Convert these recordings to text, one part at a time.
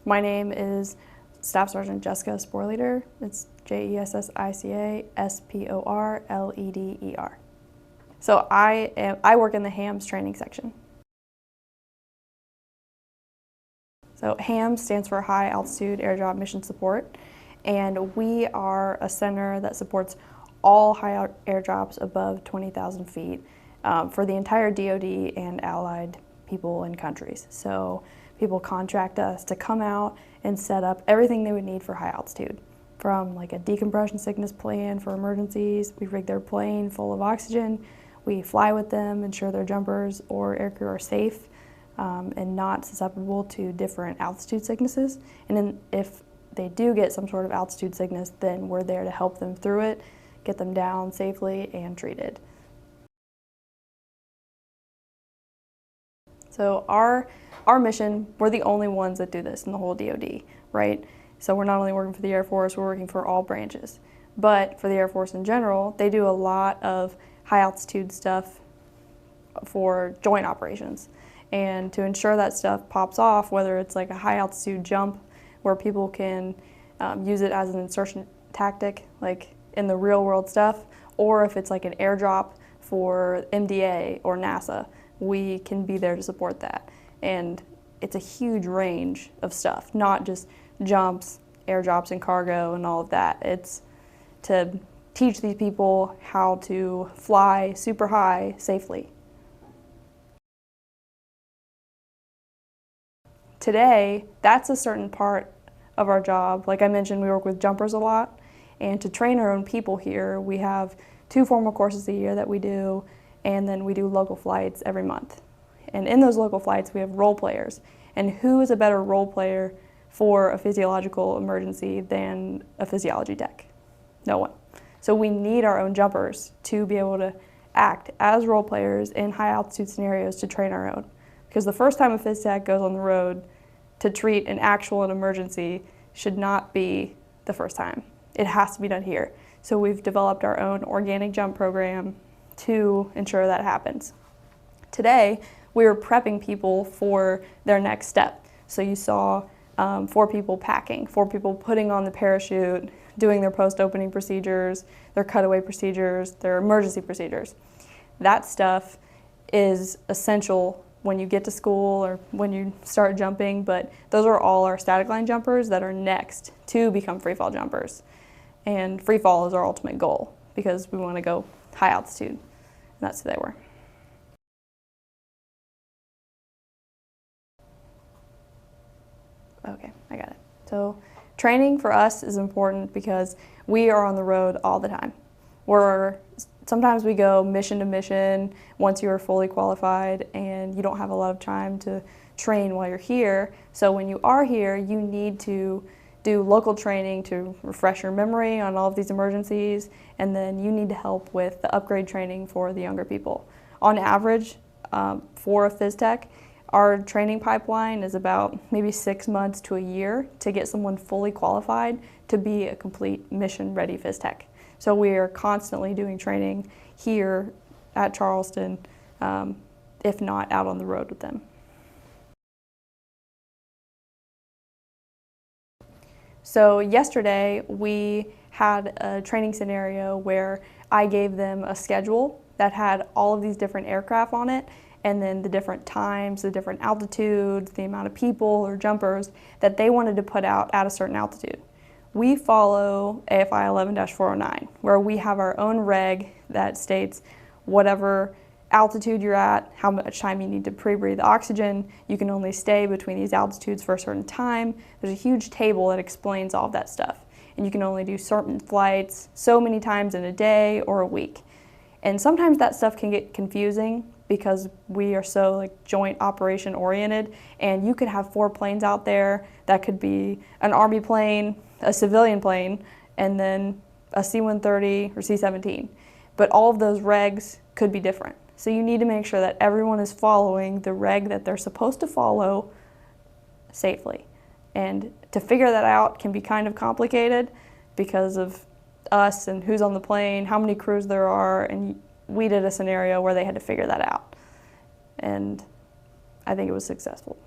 My name is Staff Sergeant Jessica Sporleder. It's Jessica Sporleder. So I work in the HAAMS training section. So HAAMS stands for High Altitude Airdrop Mission Support, and we are a center that supports all high airdrops above 20,000 feet for the entire DoD and allied people and countries. So people contract us to come out and set up everything they would need for high altitude, from like a decompression sickness plan for emergencies. We rig their plane full of oxygen. We fly with them, ensure their jumpers or aircrew are safe and not susceptible to different altitude sicknesses. And then if they do get some sort of altitude sickness, then we're there to help them through it, get them down safely and treated. So our mission, we're the only ones that do this in the whole DoD, right? So we're not only working for the Air Force, we're working for all branches. But for the Air Force in general, they do a lot of high altitude stuff for joint operations. And to ensure that stuff pops off, whether it's like a high altitude jump where people can use it as an insertion tactic, like in the real world stuff, or if it's like an airdrop for MDA or NASA, we can be there to support that. And it's a huge range of stuff, not just jumps, airdrops and cargo and all of that. It's to teach these people how to fly super high safely. Today, that's a certain part of our job. Like I mentioned, we work with jumpers a lot, and to train our own people here, we have 2 formal courses a year that we do, and then we do local flights every month. And in those local flights, we have role players. And who is a better role player for a physiological emergency than a physiology tech? No one. So we need our own jumpers to be able to act as role players in high altitude scenarios to train our own. Because the first time a phys tech goes on the road to treat an actual emergency should not be the first time. It has to be done here. So we've developed our own organic jump program to ensure that happens. Today, we were prepping people for their next step. So you saw 4 people packing, 4 people putting on the parachute, doing their post-opening procedures, their cutaway procedures, their emergency procedures. That stuff is essential when you get to school or when you start jumping, but those are all our static line jumpers that are next to become free fall jumpers. And free fall is our ultimate goal because we want to go high altitude, and that's who they were. Okay, I got it. So training for us is important because we are on the road all the time. Sometimes we go mission to mission once you are fully qualified and you don't have a lot of time to train while you're here. So when you are here, you need to do local training to refresh your memory on all of these emergencies, and then you need to help with the upgrade training for the younger people. On average, for a phys tech, our training pipeline is about maybe 6 months to a year to get someone fully qualified to be a complete mission-ready phys tech. So we are constantly doing training here at Charleston, if not out on the road with them. So yesterday we had a training scenario where I gave them a schedule that had all of these different aircraft on it, and then the different times, the different altitudes, the amount of people or jumpers that they wanted to put out at a certain altitude. We follow AFI 11-409, where we have our own reg that states whatever altitude you're at, how much time you need to pre-breathe oxygen, you can only stay between these altitudes for a certain time. There's a huge table that explains all of that stuff. And you can only do certain flights so many times in a day or a week. And sometimes that stuff can get confusing because we are so like joint operation oriented, and you could have 4 planes out there that could be an Army plane, a civilian plane, and then a C-130 or C-17. But all of those regs could be different. So you need to make sure that everyone is following the reg that they're supposed to follow safely. And to figure that out can be kind of complicated because of us and who's on the plane, how many crews there are, and we did a scenario where they had to figure that out. And I think it was successful.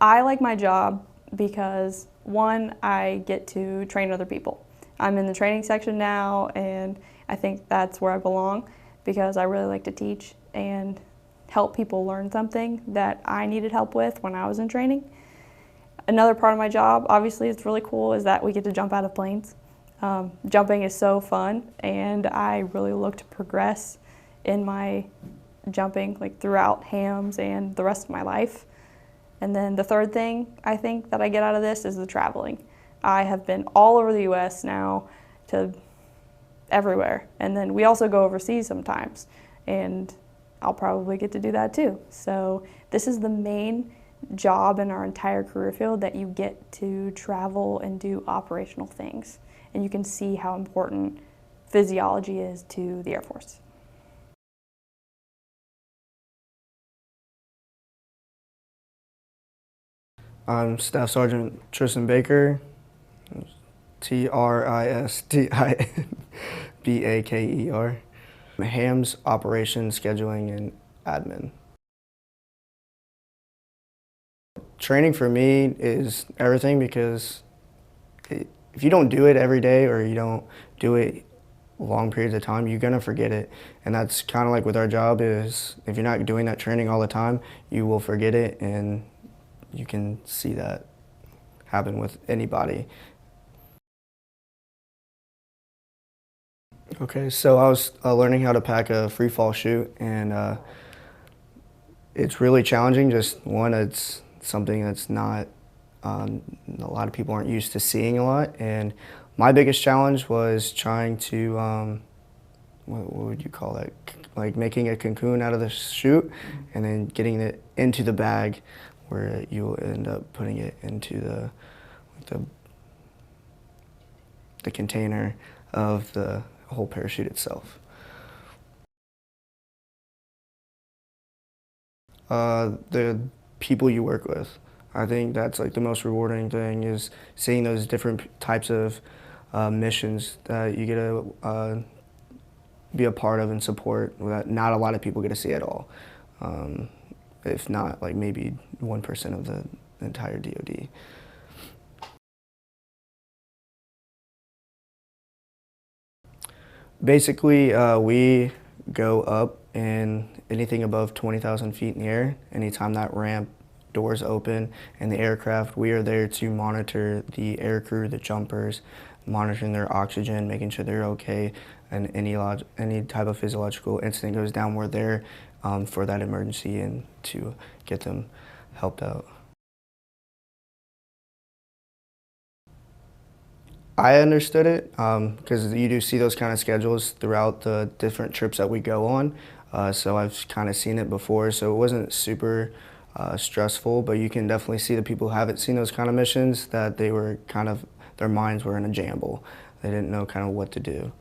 I like my job because, one, I get to train other people. I'm in the training section now, and I think that's where I belong because I really like to teach and help people learn something that I needed help with when I was in training. Another part of my job, obviously, it's really cool, is that we get to jump out of planes. Jumping is so fun, and I really look to progress in my jumping like throughout HAAMS and the rest of my life. And then the third thing I think that I get out of this is the traveling. I have been all over the US now to everywhere. And then we also go overseas sometimes, and I'll probably get to do that too. So this is the main job in our entire career field, that you get to travel and do operational things. And you can see how important physiology is to the Air Force. I'm Staff Sergeant Tristan Baker, TRISTINBAKER. HAAMS, Operations, Scheduling, and Admin. Training for me is everything because if you don't do it every day or you don't do it long periods of time, you're gonna forget it. And that's kind of like with our job, is if you're not doing that training all the time, you will forget it, and you can see that happen with anybody. Okay, so I was learning how to pack a free fall chute, and it's really challenging. Just one, it's something that's not, a lot of people aren't used to seeing a lot. And my biggest challenge was trying to, what would you call that? Like making a cocoon out of the chute and then getting it into the bag, where you'll end up putting it into the container of the whole parachute itself. The people you work with. I think that's like the most rewarding thing, is seeing those different types of missions that you get to be a part of and support that not a lot of people get to see at all. If not, like maybe 1% of the entire DoD. Basically, we go up, and anything above 20,000 feet in the air, anytime that ramp doors open and the aircraft, we are there to monitor the air crew, the jumpers, monitoring their oxygen, making sure they're okay, and any type of physiological incident goes down, we're there for that emergency and to get them helped out. I understood it because you do see those kind of schedules throughout the different trips that we go on. So I've kind of seen it before, so it wasn't super stressful, but you can definitely see the people who haven't seen those kind of missions, that they were kind of, their minds were in a jamble. They didn't know kind of what to do.